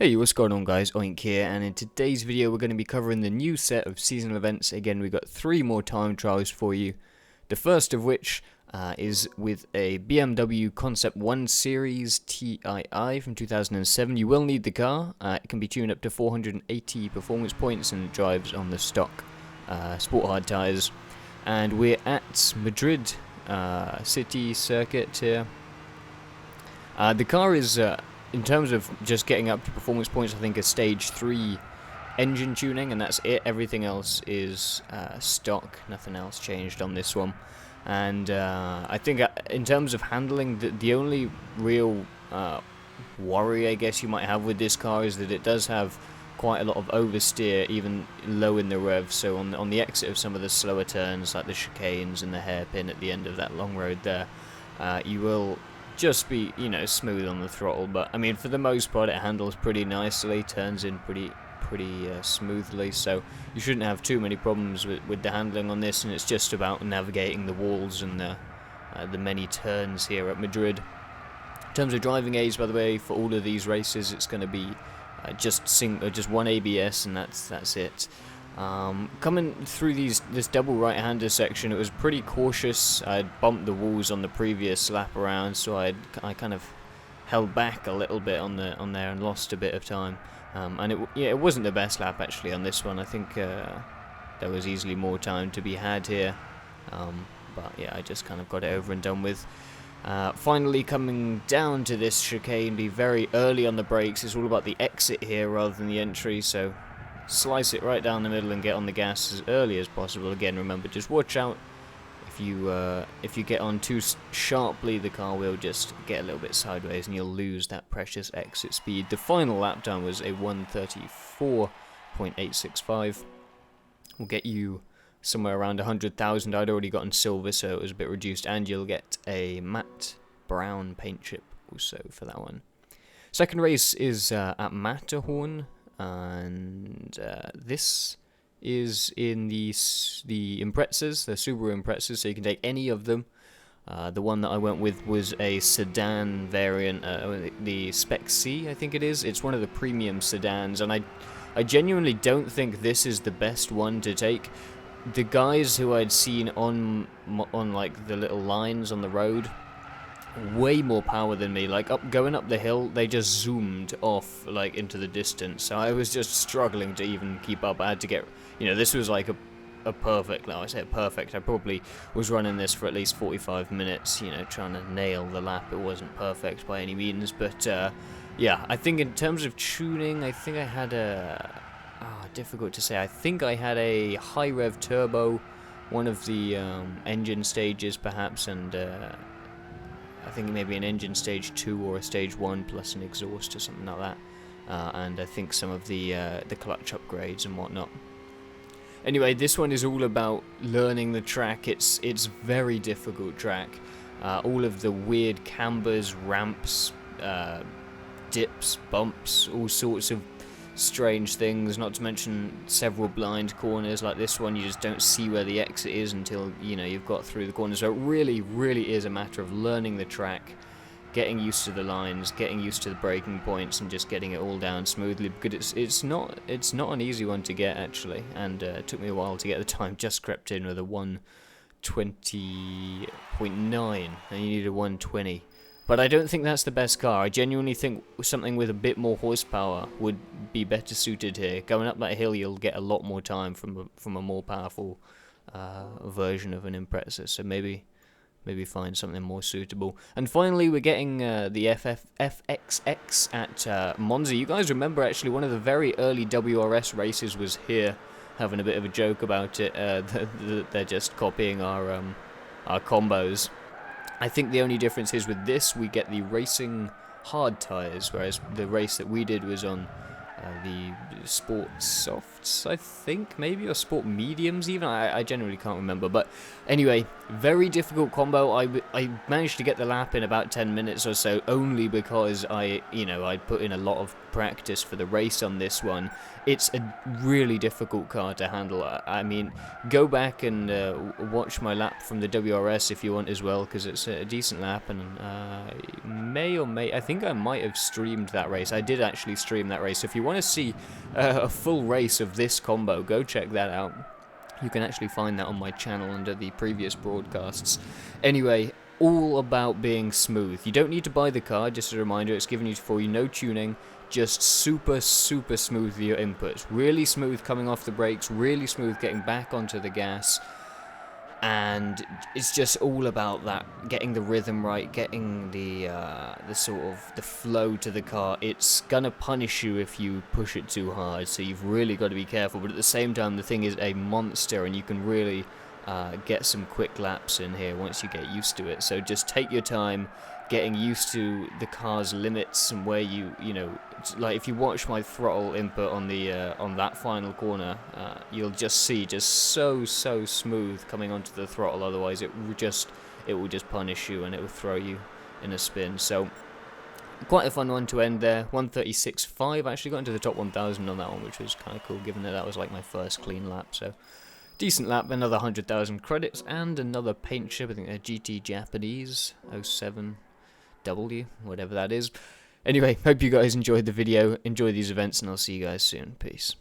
Hey, what's going on guys, Oink here, and in today's video we're going to be covering the new set of seasonal events. Again, we've got 3 more time trials for you. The first of which is with a BMW Concept 1 Series TII from 2007. You will need the car. It can be tuned up to 480 performance points and it drives on the stock Sport Hard tyres. And we're at Madrid City Circuit here. The car is... in terms of just getting up to performance points, I think a stage 3 engine tuning, and that's it. Everything else is stock, nothing else changed on this one. And I think in terms of handling, the only real worry I guess you might have with this car is that it does have quite a lot of oversteer, even low in the rev. So on the exit of some of the slower turns, like the chicanes and the hairpin at the end of that long road there, you will just be, smooth on the throttle. But I mean, for the most part, it handles pretty nicely, turns in pretty smoothly, so you shouldn't have too many problems with the handling on this. And it's just about navigating the walls and the many turns here at Madrid. In terms of driving aids, by the way, for all of these races, it's going to be just one ABS, and that's it. Coming through this double right-hander section, it was pretty cautious. I'd bumped the walls on the previous lap around, so I kind of held back a little bit on there and lost a bit of time. And it wasn't the best lap actually on this one. I think there was easily more time to be had here, but yeah, I just kind of got it over and done with. Finally coming down to this chicane, be very early on the brakes. It's all about the exit here rather than the entry, so slice it right down the middle and get on the gas as early as possible. Again, remember, just watch out if you get on too sharply, the car will just get a little bit sideways and you'll lose that precious exit speed. The final lap time was a 1:34.865. Will get you somewhere around 100,000. I'd already gotten silver, so it was a bit reduced, and you'll get a matte brown paint chip also for that one. Second race is at Matterhorn, and this is in the Imprezas, the Subaru Imprezas, so you can take any of them. The one that I went with was a sedan variant, the Spec C, I think it is. It's one of the premium sedans, and I genuinely don't think this is the best one to take. The guys who I'd seen on like the little lines on the road, way more power than me. Like going up the hill, they just zoomed off like into the distance. So I was just struggling to even keep up. I had to get, this was like a perfect. No, I said perfect. I probably was running this for at least 45 minutes. Trying to nail the lap. It wasn't perfect by any means, but yeah, I think in terms of tuning, I think I had difficult to say. I think I had a high rev turbo, one of the engine stages perhaps, and I think maybe an engine stage 2 or a stage 1 plus an exhaust or something like that, and I think some of the clutch upgrades and whatnot. Anyway, this one is all about learning the track. It's very difficult track. All of the weird cambers, ramps, dips, bumps, all sorts of strange things, not to mention several blind corners like this one. You just don't see where the exit is until you've got through the corner. So it really is a matter of learning the track, getting used to the lines, getting used to the braking points, and just getting it all down smoothly, because it's not an easy one to get actually, and it took me a while to get the time. Just crept in with a 1:20.9 and you need a 1:20. But I don't think that's the best car. I genuinely think something with a bit more horsepower would be better suited here. Going up that hill, you'll get a lot more time from a more powerful version of an Impreza. So maybe find something more suitable. And finally, we're getting the FXX at Monza. You guys remember actually one of the very early WRS races was here. Having a bit of a joke about it. They're just copying our combos. I think the only difference is with this, we get the racing hard tyres, whereas the race that we did was on the sport softs, I think, maybe, or sport mediums even. I generally can't remember. But anyway, very difficult combo. I managed to get the lap in about 10 minutes or so, only because I put in a lot of practice for the race on this one. It's a really difficult car to handle. I mean, go back and watch my lap from the WRS if you want as well, because it's a decent lap, and I think I might have streamed that race. I did actually stream that race. So if you want to see a full race of this combo, go check that out. You can actually find that on my channel under the previous broadcasts. Anyway, all about being smooth. You don't need to buy the car, just a reminder, it's given you for you, no tuning, just super smooth with your inputs. Really smooth coming off the brakes, really smooth getting back onto the gas. And it's just all about that, getting the rhythm right, getting the sort of the flow to the car. It's gonna punish you if you push it too hard, so you've really got to be careful. But at the same time, the thing is a monster, and you can really get some quick laps in here once you get used to it. So just take your time getting used to the car's limits and where you know, like if you watch my throttle input on the on that final corner, you'll just see so smooth coming onto the throttle. Otherwise it will just punish you, and it will throw you in a spin. So quite a fun one to end there. 136.5. Actually got into the top 1,000 on that one, which was kind of cool, given that that was like my first clean lap. So decent lap, another 100,000 credits, and another paint chip. I think a GT Japanese 07W, whatever that is. Anyway, hope you guys enjoyed the video, enjoy these events, and I'll see you guys soon. Peace.